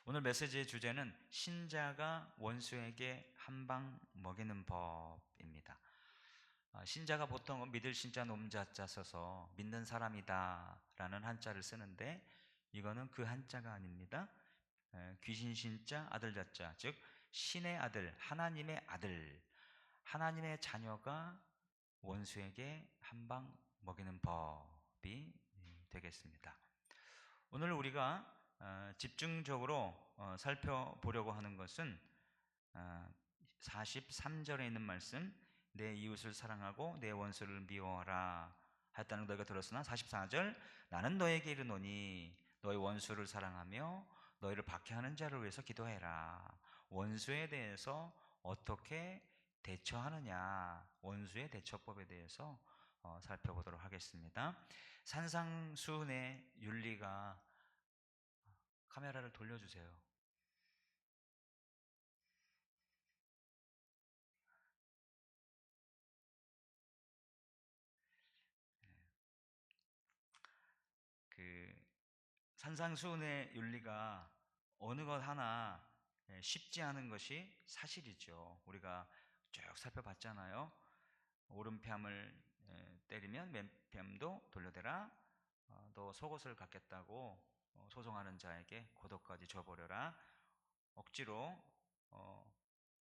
오늘 메시지의 주제는 신자가 원수에게 한 방 먹이는 법입니다. 신자가 보통 믿을 신자 놈자자 써서 믿는 사람이다 라는 한자를 쓰는데, 이거는 그 한자가 아닙니다. 귀신 신자 아들 자자, 즉 신의 아들, 하나님의 아들, 하나님의 자녀가 원수에게 한 방 먹이는 법이 되겠습니다. 오늘 우리가 집중적으로 살펴보려고 하는 것은 43절에 있는 말씀, 내 이웃을 사랑하고 내 원수를 미워하라 했다는 너희가 들었으나, 44절, 나는 너에게 이르노니 너희 원수를 사랑하며 너희를 박해하는 자를 위해서 기도해라. 원수에 대해서 어떻게 대처하느냐, 원수의 대처법에 대해서 살펴보도록 하겠습니다. 산상수훈의 윤리가, 카메라를 돌려주세요. 그 산상수훈의 윤리가 어느 것 하나 쉽지 않은 것이 사실이죠. 우리가 쭉 살펴봤잖아요. 오른뺨을 때리면 맨뺨도 돌려대라. 너 속옷을 갖겠다고 소송하는 자에게 고도까지 줘버려라. 억지로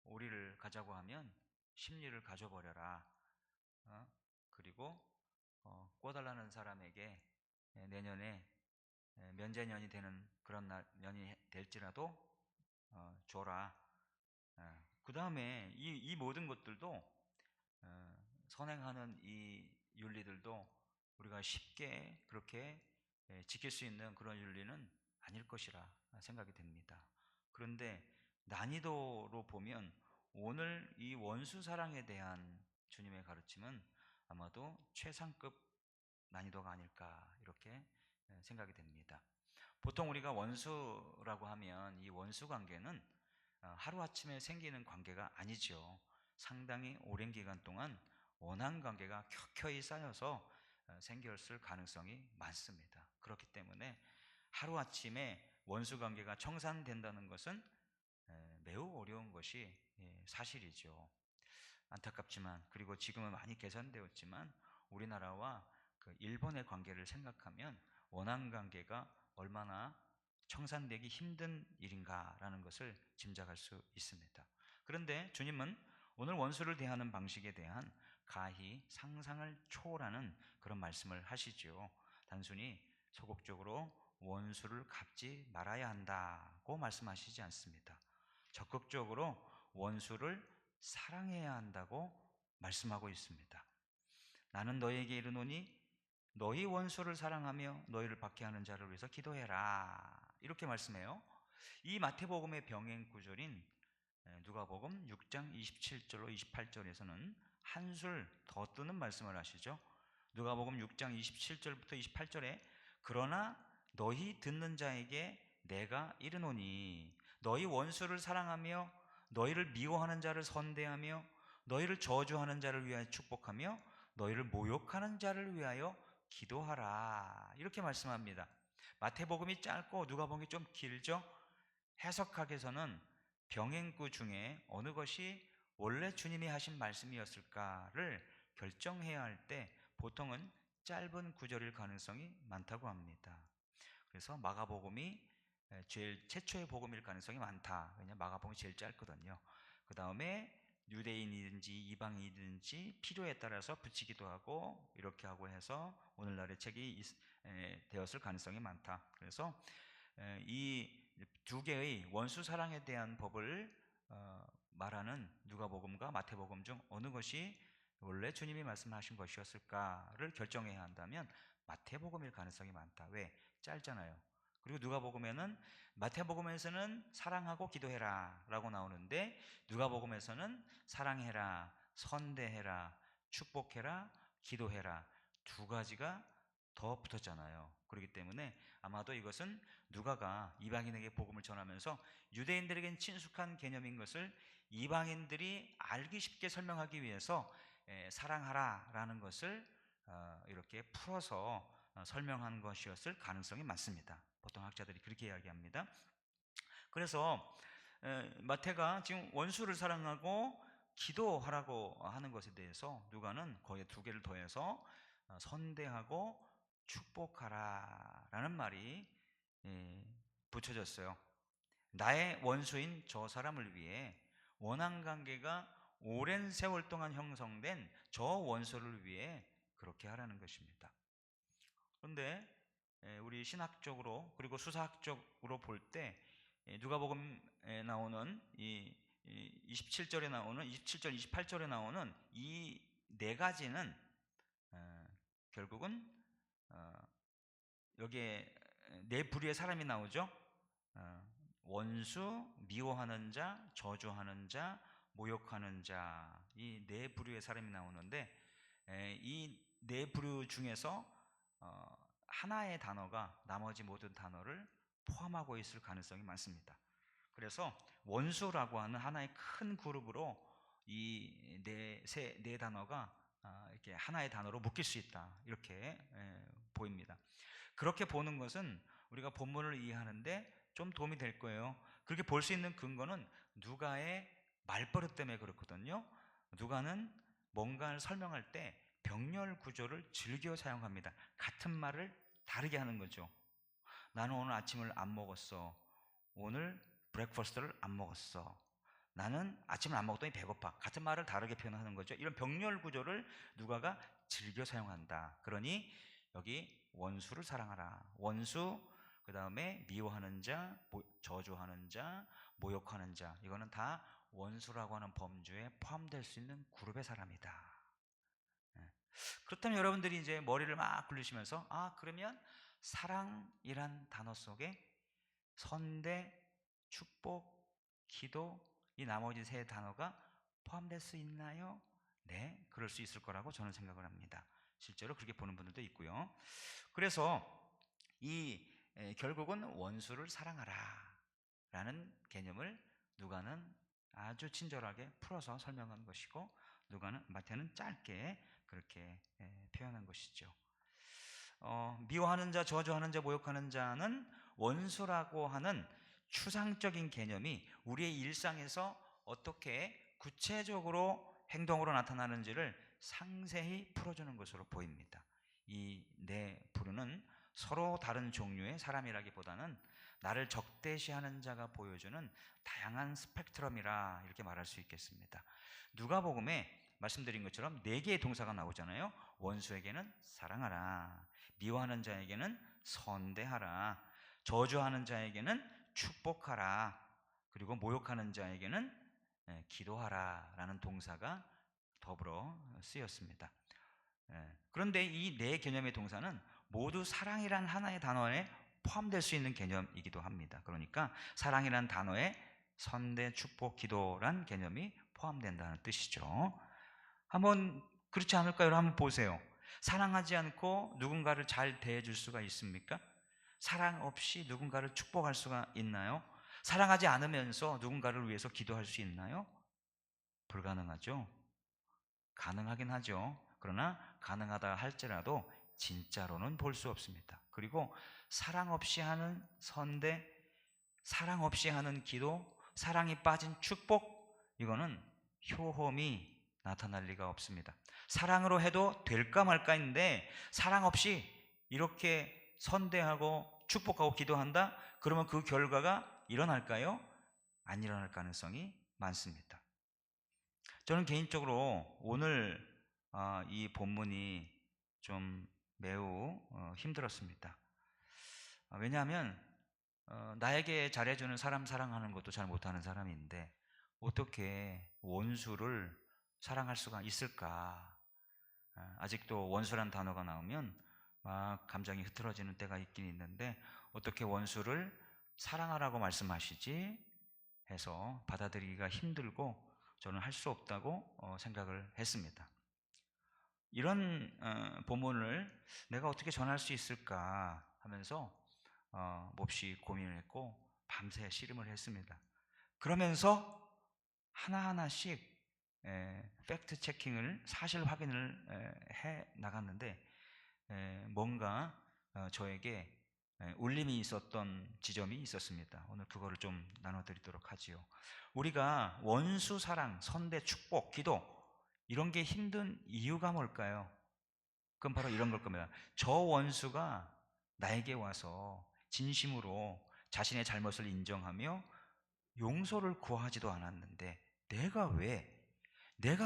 오리를 가자고 하면 심리를 가져버려라. 그리고 꿔달라는 사람에게 내년에 면제년이 되는 그런 년이 될지라도 줘라. 그 다음에 이 모든 것들도, 선행하는 이 윤리들도 우리가 쉽게 그렇게 지킬 수 있는 그런 윤리는 아닐 것이라 생각이 됩니다. 그런데 난이도로 보면 오늘 이 원수 사랑에 대한 주님의 가르침은 아마도 최상급 난이도가 아닐까, 이렇게 생각이 됩니다. 보통 우리가 원수라고 하면 이 원수 관계는 하루아침에 생기는 관계가 아니죠. 상당히 오랜 기간 동안 원한 관계가 켜켜이 쌓여서 생겼을 가능성이 많습니다. 그렇기 때문에 하루아침에 원수 관계가 청산된다는 것은 매우 어려운 것이 사실이죠. 안타깝지만, 그리고 지금은 많이 개선되었지만, 우리나라와 그 일본의 관계를 생각하면 원한 관계가 얼마나 청산되기 힘든 일인가라는 것을 짐작할 수 있습니다. 그런데 주님은 오늘 원수를 대하는 방식에 대한 가히 상상을 초월하는 그런 말씀을 하시죠. 단순히 소극적으로 원수를 갚지 말아야 한다고 말씀하시지 않습니다. 적극적으로 원수를 사랑해야 한다고 말씀하고 있습니다. 나는 너희에게 이르노니 너희 원수를 사랑하며 너희를 박해하는 자를 위해서 기도해라, 이렇게 말씀해요. 이 마태복음의 병행 구절인 누가복음 6장 27절로 28절에서는 한술 더 뜨는 말씀을 하시죠. 누가복음 6장 27절부터 28절에 그러나 너희 듣는 자에게 내가 이르노니 너희 원수를 사랑하며 너희를 미워하는 자를 선대하며 너희를 저주하는 자를 위하여 축복하며 너희를 모욕하는 자를 위하여 기도하라, 이렇게 말씀합니다. 마태복음이 짧고 누가복음이 좀 길죠. 해석학에서는 병행구 중에 어느 것이 원래 주님이 하신 말씀이었을까를 결정해야 할 때 보통은 짧은 구절일 가능성이 많다고 합니다. 그래서 마가복음이 제일 최초의 복음일 가능성이 많다. 왜냐하면 마가복음이 제일 짧거든요. 그 다음에 유대인이든지 이방인이든지 필요에 따라서 붙이기도 하고 이렇게 하고 해서 오늘날의 책이 되었을 가능성이 많다. 그래서 이 두 개의 원수 사랑에 대한 법을 말하는 누가복음과 마태복음 중 어느 것이 원래 주님이 말씀하신 것이었을까를 결정해야 한다면 마태복음일 가능성이 많다. 왜? 짧잖아요. 그리고 누가복음에는, 마태복음에서는 사랑하고 기도해라 라고 나오는데 누가복음에서는 사랑해라, 선대해라, 축복해라, 기도해라, 두 가지가 더 붙었잖아요. 그렇기 때문에 아마도 이것은 누가가 이방인에게 복음을 전하면서 유대인들에겐 친숙한 개념인 것을 이방인들이 알기 쉽게 설명하기 위해서 사랑하라 라는 것을 이렇게 풀어서 설명한 것이었을 가능성이 많습니다. 보통 학자들이 그렇게 이야기합니다. 그래서 마태가 지금 원수를 사랑하고 기도하라고 하는 것에 대해서 누가는 거기에 두 개를 더해서 선대하고 축복하라라는 말이 붙여졌어요. 나의 원수인 저 사람을 위해 원한 관계가 오랜 세월 동안 형성된 저 원수를 위해 그렇게 하라는 것입니다. 그런데 우리 신학적으로 그리고 수사학적으로 볼 때 누가복음에 나오는 이 27절에 나오는 27절 28절에 나오는 이 네 가지는 결국은 여기에 네 부류의 사람이 나오죠. 원수, 미워하는 자, 저주하는 자, 모욕하는 자, 이 네 부류의 사람이 나오는데 이 네 부류 중에서 하나의 단어가 나머지 모든 단어를 포함하고 있을 가능성이 많습니다. 그래서 원수라고 하는 하나의 큰 그룹으로 이 네 단어가 이렇게 하나의 단어로 묶일 수 있다, 이렇게 보입니다. 그렇게 보는 것은 우리가 본문을 이해하는데 좀 도움이 될 거예요. 그렇게 볼 수 있는 근거는 누가의 말버릇 때문에 그렇거든요. 누가는 뭔가를 설명할 때 병렬 구조를 즐겨 사용합니다. 같은 말을 다르게 하는 거죠. 나는 오늘 아침을 안 먹었어. 오늘 브렉퍼스트를 안 먹었어. 나는 아침을 안 먹었더니 배고파. 같은 말을 다르게 표현하는 거죠. 이런 병렬 구조를 누가가 즐겨 사용한다. 그러니 여기 원수를 사랑하라. 원수, 그 다음에 미워하는 자, 저주하는 자, 모욕하는 자, 이거는 다 원수라고 하는 범주에 포함될 수 있는 그룹의 사람이다. 그렇다면 여러분들이 이제 머리를 막 굴리시면서 그러면 사랑이란 단어 속에 선대, 축복, 기도, 이 나머지 세 단어가 포함될 수 있나요? 네, 그럴 수 있을 거라고 저는 생각을 합니다. 실제로 그렇게 보는 분들도 있고요. 그래서 이 결국은 원수를 사랑하라 라는 개념을 누가는 아주 친절하게 풀어서 설명한 것이고, 누가는 마태는 짧게 그렇게 표현한 것이죠. 미워하는 자, 저주하는 자, 모욕하는 자는 원수라고 하는 추상적인 개념이 우리의 일상에서 어떻게 구체적으로 행동으로 나타나는지를 상세히 풀어주는 것으로 보입니다. 이 네 부류는 서로 다른 종류의 사람이라기보다는 나를 적대시하는 자가 보여주는 다양한 스펙트럼이라 이렇게 말할 수 있겠습니다. 누가복음에 말씀드린 것처럼 네 개의 동사가 나오잖아요. 원수에게는 사랑하라, 미워하는 자에게는 선대하라, 저주하는 자에게는 축복하라, 그리고 모욕하는 자에게는 기도하라 라는 동사가 더불어 쓰였습니다. 그런데 이 네 개념의 동사는 모두 사랑이란 하나의 단어에 포함될 수 있는 개념이기도 합니다. 그러니까 사랑이란 단어에 선대, 축복, 기도란 개념이 포함된다는 뜻이죠. 한번 그렇지 않을까요? 한번 보세요. 사랑하지 않고 누군가를 잘 대해줄 수가 있습니까? 사랑 없이 누군가를 축복할 수가 있나요? 사랑하지 않으면서 누군가를 위해서 기도할 수 있나요? 불가능하죠. 가능하긴 하죠. 그러나 가능하다 할지라도 진짜로는 볼 수 없습니다. 그리고 사랑 없이 하는 선대, 사랑 없이 하는 기도, 사랑이 빠진 축복, 이거는 효험이 나타날 리가 없습니다. 사랑으로 해도 될까 말까인데 사랑 없이 이렇게 선대하고 축복하고 기도한다? 그러면 그 결과가 일어날까요? 안 일어날 가능성이 많습니다. 저는 개인적으로 오늘 이 본문이 좀 매우 힘들었습니다. 왜냐하면 나에게 잘해주는 사람 사랑하는 것도 잘 못하는 사람인데 어떻게 원수를 사랑할 수가 있을까? 아직도 원수란 단어가 나오면 막 감정이 흐트러지는 때가 있긴 있는데 어떻게 원수를 사랑하라고 말씀하시지 해서 받아들이기가 힘들고 저는 할 수 없다고 생각을 했습니다. 이런 본문을 내가 어떻게 전할 수 있을까 하면서 몹시 고민을 했고 밤새 씨름을 했습니다. 그러면서 하나하나씩 팩트 체킹을, 사실 확인을 해 나갔는데 뭔가 저에게 울림이 있었던 지점이 있었습니다. 오늘 그거를 좀 나눠드리도록 하지요. 우리가 원수 사랑, 선대, 축복, 기도 이런 게 힘든 이유가 뭘까요? 그건 바로 이런 걸 겁니다. 저 원수가 나에게 와서 진심으로 자신의 잘못을 인정하며 용서를 구하지도 않았는데 내가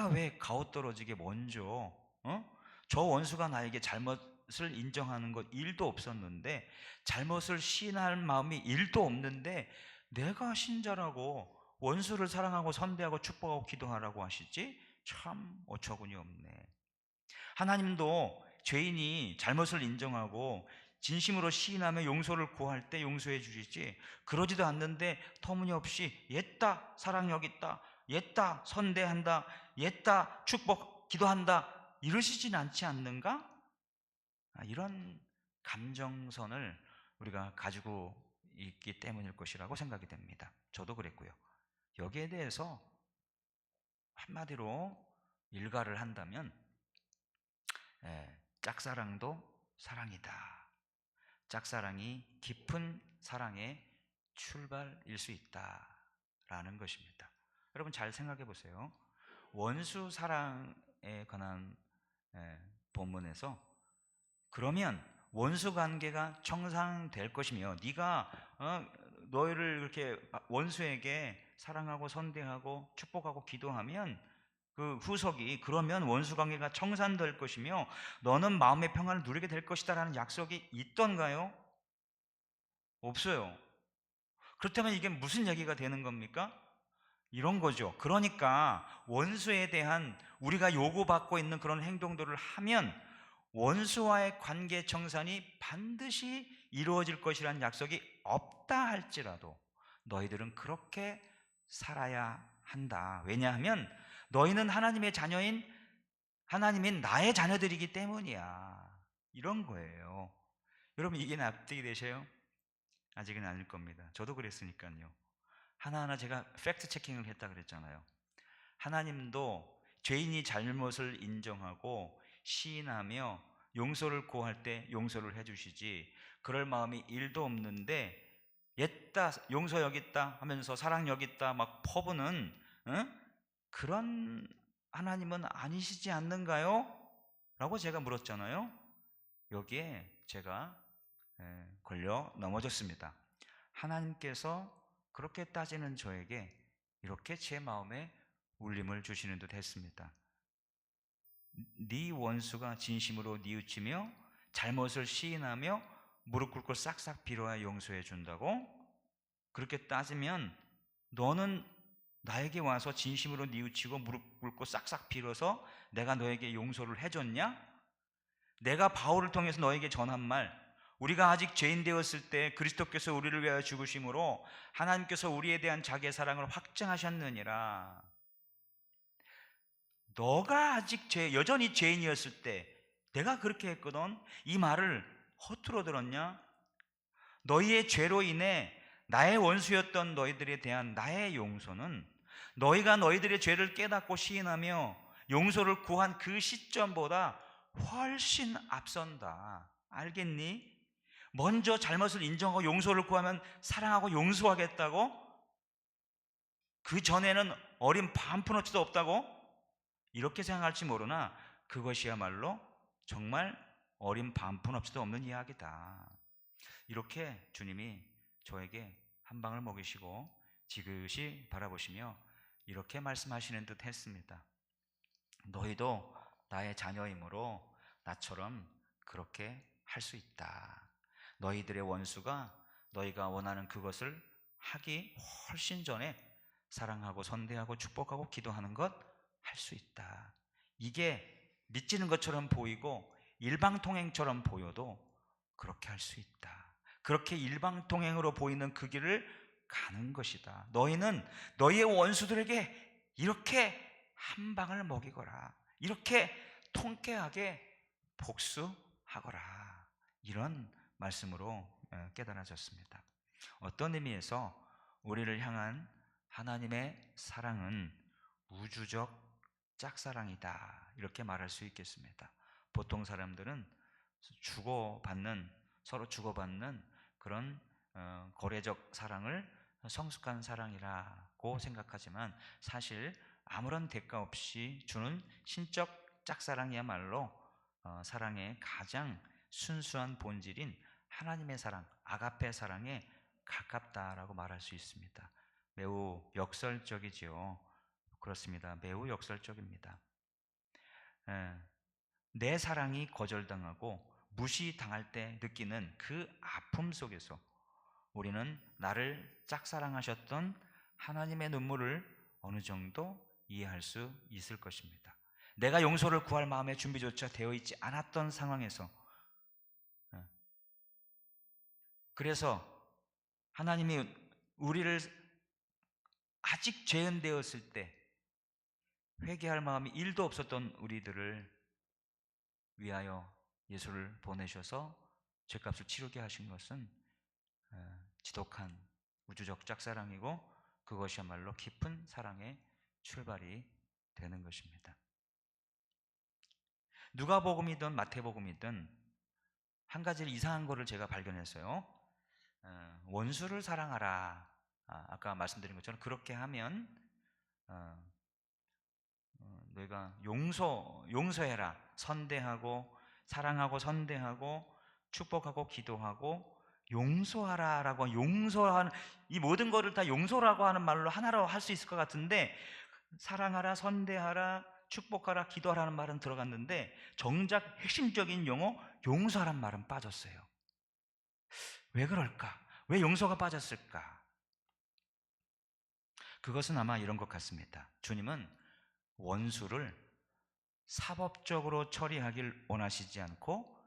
왜 가오떨어지게 먼저 저 원수가 나에게 잘못을 인정하는 것 1도 없었는데, 잘못을 시인할 마음이 1도 없는데 내가 신자라고 원수를 사랑하고 선대하고 축복하고 기도하라고 하시지? 참 어처구니 없네. 하나님도 죄인이 잘못을 인정하고 진심으로 시인하며 용서를 구할 때 용서해 주시지, 그러지도 않는데 터무니없이 옛다 사랑 여기 있다, 옛다 선대한다, 옛다 축복 기도한다 이러시진 않지 않는가? 이런 감정선을 우리가 가지고 있기 때문일 것이라고 생각이 됩니다. 저도 그랬고요. 여기에 대해서 한마디로 일가를 한다면 짝사랑도 사랑이다. 짝사랑이 깊은 사랑의 출발일 수 있다라는 것입니다. 여러분 잘 생각해 보세요. 원수 사랑에 관한 본문에서 그러면 원수 관계가 정상될 것이며 네가 너희를 이렇게 원수에게 사랑하고 선대하고 축복하고 기도하면 그 후속이 그러면 원수 관계가 청산될 것이며 너는 마음의 평안을 누리게 될 것이다 라는 약속이 있던가요? 없어요. 그렇다면 이게 무슨 얘기가 되는 겁니까? 이런 거죠. 그러니까 원수에 대한 우리가 요구받고 있는 그런 행동들을 하면 원수와의 관계 정산이 반드시 이루어질 것이라는 약속이 없다 할지라도 너희들은 그렇게 살아야 한다. 왜냐하면 너희는 하나님의 자녀인, 하나님인 나의 자녀들이기 때문이야. 이런 거예요. 여러분 이게 납득이 되세요? 아직은 아닐 겁니다. 저도 그랬으니까요. 하나하나 제가 팩트 체킹을 했다 그랬잖아요. 하나님도 죄인이 잘못을 인정하고 시인하며 용서를 구할 때 용서를 해주시지, 그럴 마음이 1도 없는데 옛다 용서 여기 있다 하면서 사랑 여기 있다 막 퍼부는 그런 하나님은 아니시지 않는가요? 라고 제가 물었잖아요. 여기에 제가 걸려 넘어졌습니다. 하나님께서 그렇게 따지는 저에게 이렇게 제 마음에 울림을 주시는 듯 했습니다. 네 원수가 진심으로 뉘우치며 잘못을 시인하며 무릎 꿇고 싹싹 빌어야 용서해 준다고? 그렇게 따지면 너는 나에게 와서 진심으로 뉘우치고 무릎 꿇고 싹싹 빌어서 내가 너에게 용서를 해줬냐? 내가 바울을 통해서 너에게 전한 말, 우리가 아직 죄인 되었을 때 그리스도께서 우리를 위하여 죽으심으로 하나님께서 우리에 대한 자기의 사랑을 확증하셨느니라. 너가 아직 여전히 죄인이었을 때 내가 그렇게 했거든. 이 말을 허투루 들었냐? 너희의 죄로 인해 나의 원수였던 너희들에 대한 나의 용서는 너희가 너희들의 죄를 깨닫고 시인하며 용서를 구한 그 시점보다 훨씬 앞선다. 알겠니? 먼저 잘못을 인정하고 용서를 구하면 사랑하고 용서하겠다고? 그 전에는 어린 반푼어치도 없다고? 이렇게 생각할지 모르나 그것이야말로 정말 어린 반푼어치도 없는 이야기다. 이렇게 주님이 저에게 한 방을 먹이시고 지그시 바라보시며 이렇게 말씀하시는 듯 했습니다. 너희도 나의 자녀이므로 나처럼 그렇게 할 수 있다. 너희들의 원수가 너희가 원하는 그것을 하기 훨씬 전에 사랑하고 선대하고 축복하고 기도하는 것 할 수 있다. 이게 믿지는 것처럼 보이고 일방통행처럼 보여도 그렇게 할 수 있다. 그렇게 일방통행으로 보이는 그 길을 가는 것이다. 너희는 너희의 원수들에게 이렇게 한 방을 먹이거라. 이렇게 통쾌하게 복수하거라. 이런 말씀으로 깨달아졌습니다. 어떤 의미에서 우리를 향한 하나님의 사랑은 우주적 짝사랑이다. 이렇게 말할 수 있겠습니다. 보통 사람들은 서로 주고받는 그런 거래적 사랑을 성숙한 사랑이라고 생각하지만 사실 아무런 대가 없이 주는 신적 짝사랑이야말로 사랑의 가장 순수한 본질인 하나님의 사랑, 아가페 사랑에 가깝다라고 말할 수 있습니다. 매우 역설적이지요. 그렇습니다. 매우 역설적입니다. 내 사랑이 거절당하고 무시당할 때 느끼는 그 아픔 속에서 우리는 나를 짝사랑하셨던 하나님의 눈물을 어느 정도 이해할 수 있을 것입니다. 내가 용서를 구할 마음의 준비조차 되어 있지 않았던 상황에서, 그래서 하나님이 우리를 아직 죄인되었을 때 회개할 마음이 1도 없었던 우리들을 위하여 예수를 보내셔서 죄값을 치르게 하신 것은 지독한 우주적 짝사랑이고 그것이야말로 깊은 사랑의 출발이 되는 것입니다. 누가복음이든 마태복음이든 한 가지 이상한 거를 제가 발견했어요. 원수를 사랑하라. 아까 말씀드린 것처럼 그렇게 하면 너희가 용서해라. 선대하고 사랑하고 선대하고 축복하고 기도하고 용서하라라고, 용서하는 이 모든 것을 다 용서라고 하는 말로 하나로 할 수 있을 것 같은데, 사랑하라, 선대하라, 축복하라, 기도하라는 말은 들어갔는데 정작 핵심적인 용어 용서하라는 말은 빠졌어요. 왜 그럴까? 왜 용서가 빠졌을까? 그것은 아마 이런 것 같습니다. 주님은 원수를 사법적으로 처리하길 원하시지 않고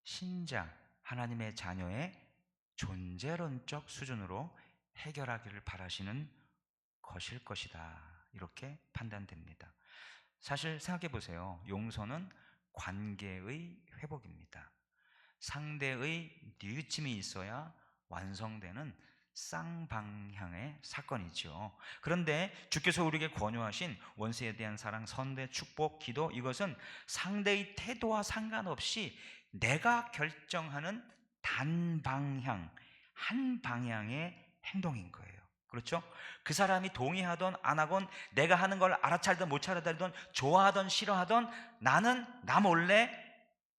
신자, 하나님의 자녀의 존재론적 수준으로 해결하기를 바라시는 것일 것이다, 이렇게 판단됩니다. 사실 생각해 보세요. 용서는 관계의 회복입니다. 상대의 뉘우침이 있어야 완성되는 쌍방향의 사건이죠. 그런데 주께서 우리에게 권유하신 원수에 대한 사랑, 선대, 축복, 기도, 이것은 상대의 태도와 상관없이 내가 결정하는 단방향, 한 방향의 행동인 거예요. 그렇죠? 그 사람이 동의하던 안 하건, 내가 하는 걸 알아차리든 못 차리든, 좋아하든 싫어하든, 나는 나 몰래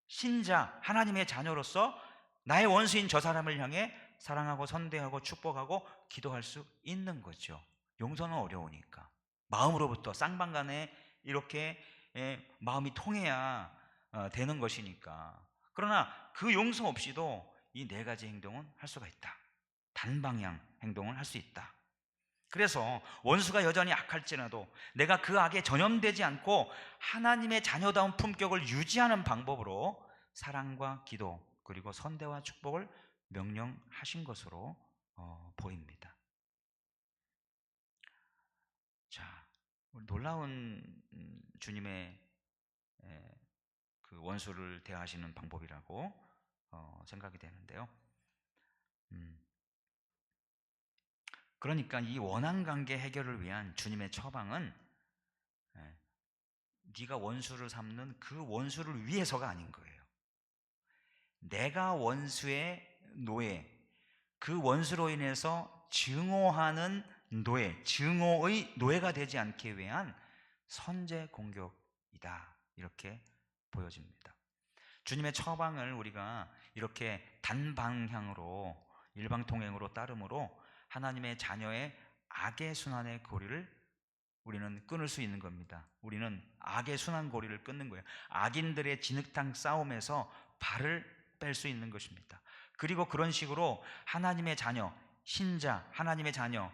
신자, 하나님의 자녀로서 나의 원수인 저 사람을 향해 사랑하고 선대하고 축복하고 기도할 수 있는 거죠. 용서는 어려우니까. 마음으로부터 쌍방간에 이렇게 마음이 통해야 되는 것이니까. 그러나 그 용서 없이도 이 네 가지 행동은 할 수가 있다. 단방향 행동을 할 수 있다. 그래서 원수가 여전히 악할지라도 내가 그 악에 전염되지 않고 하나님의 자녀다운 품격을 유지하는 방법으로 사랑과 기도 그리고 선대와 축복을 명령하신 것으로 보입니다. 자, 놀라운 주님의 그 원수를 대하시는 방법이라고 생각이 되는데요. 그러니까 이 원한관계 해결을 위한 주님의 처방은 네가 원수를 삼는 그 원수를 위해서가 아닌 거예요. 내가 원수의 노예, 그 원수로 인해서 증오하는 노예, 증오의 노예가 되지 않기 위한 선제 공격이다, 이렇게 보여집니다. 주님의 처방을 우리가 이렇게 단방향으로 일방통행으로 따름으로 하나님의 자녀의 악의 순환의 고리를 우리는 끊을 수 있는 겁니다. 우리는 악의 순환 고리를 끊는 거예요. 악인들의 진흙탕 싸움에서 발을 뺄 수 있는 것입니다. 그리고 그런 식으로 하나님의 자녀, 신자, 하나님의 자녀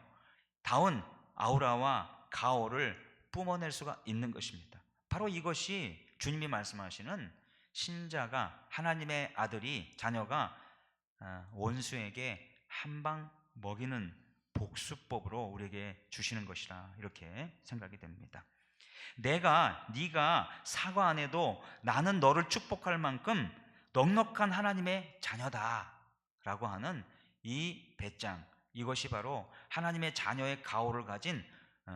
다운 아우라와 가오를 뿜어낼 수가 있는 것입니다. 바로 이것이 주님이 말씀하시는 신자가, 하나님의 아들이, 자녀가 원수에게 한 방 먹이는 복수법으로 우리에게 주시는 것이라, 이렇게 생각이 됩니다. 네가 사과 안 해도 나는 너를 축복할 만큼 넉넉한 하나님의 자녀다 라고 하는 이 배짱, 이것이 바로 하나님의 자녀의 가오를 가진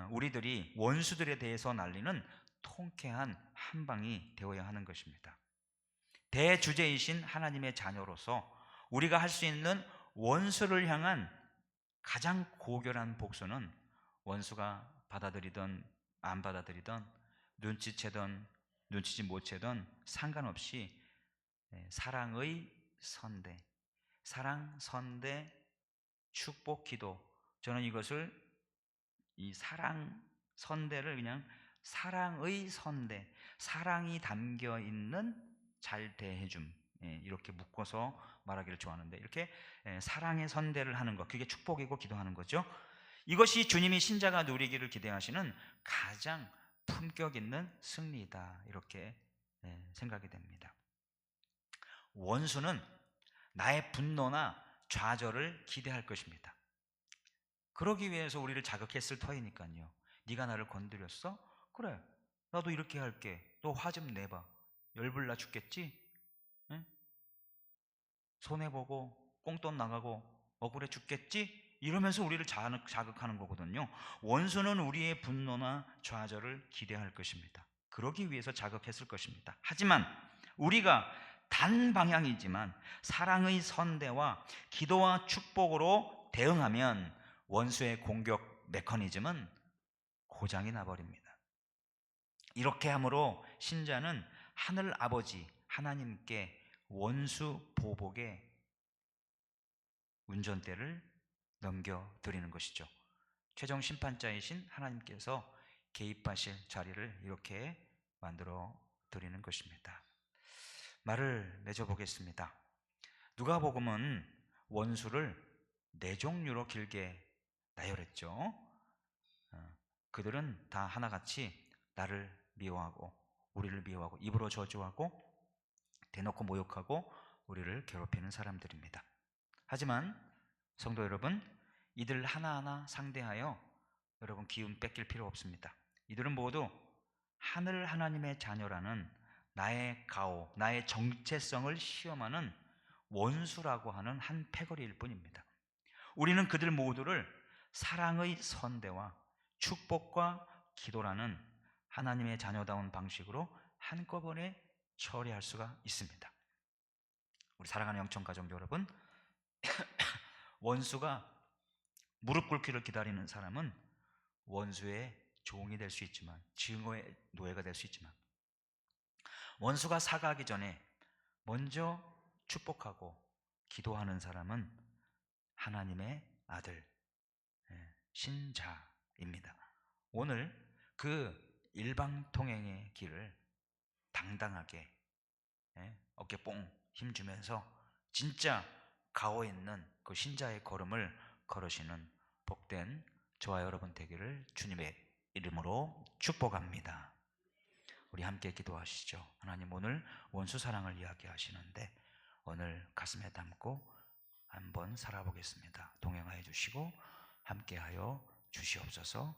우리들이 원수들에 대해서 날리는 통쾌한 한 방이 되어야 하는 것입니다. 대주제이신 하나님의 자녀로서 우리가 할 수 있는 원수를 향한 가장 고결한 복수는 원수가 받아들이든 안 받아들이든 눈치채든 눈치지 못채든 상관없이 사랑의 선대, 사랑, 선대, 축복, 기도. 저는 이것을 이 사랑, 선대를 그냥 사랑의 선대, 사랑이 담겨 있는 잘 대해줌, 이렇게 묶어서 말하기를 좋아하는데, 이렇게 사랑의 선대를 하는 것, 그게 축복이고 기도하는 거죠. 이것이 주님이 신자가 누리기를 기대하시는 가장 품격 있는 승리이다, 이렇게 생각이 됩니다. 원수는 나의 분노나 좌절을 기대할 것입니다. 그러기 위해서 우리를 자극했을 터이니까요. 네가 나를 건드렸어? 그래, 나도 이렇게 할게. 너 화 좀 내봐. 열불나 죽겠지? 응? 손해보고 꽁돈 나가고 억울해 죽겠지? 이러면서 우리를 자극하는 거거든요. 원수는 우리의 분노나 좌절을 기대할 것입니다. 그러기 위해서 자극했을 것입니다. 하지만 우리가 단방향이지만 사랑의 선대와 기도와 축복으로 대응하면 원수의 공격 메커니즘은 고장이 나버립니다. 이렇게 함으로 신자는 하늘 아버지 하나님께 원수 보복의 운전대를 넘겨드리는 것이죠. 최종 심판자이신 하나님께서 개입하실 자리를 이렇게 만들어 드리는 것입니다. 말을 맺어보겠습니다. 누가복음은 원수를 4종류로 길게 나열했죠. 그들은 다 하나같이 나를 미워하고 우리를 미워하고 입으로 저주하고 대놓고 모욕하고 우리를 괴롭히는 사람들입니다. 하지만 성도 여러분, 이들 하나하나 상대하여 여러분 기운 뺏길 필요 없습니다. 이들은 모두 하늘 하나님의 자녀라는 나의 가오, 나의 정체성을 시험하는 원수라고 하는 한 패거리일 뿐입니다. 우리는 그들 모두를 사랑의 선대와 축복과 기도라는 하나님의 자녀다운 방식으로 한꺼번에 처리할 수가 있습니다. 우리 사랑하는 영천가족 여러분, 원수가 무릎 꿇기를 기다리는 사람은 원수의 종이 될 수 있지만, 증오의 노예가 될 수 있지만, 원수가 사과하기 전에 먼저 축복하고 기도하는 사람은 하나님의 아들, 신자입니다. 오늘 그 일방통행의 길을 당당하게 어깨 뽕 힘주면서 진짜 가오 있는 그 신자의 걸음을 걸으시는 복된 저와 여러분 되기를 주님의 이름으로 축복합니다. 우리 함께 기도하시죠. 하나님, 오늘 원수 사랑을 이야기하시는데 오늘 가슴에 담고 한번 살아보겠습니다. 동행하여 주시고 함께하여 주시옵소서.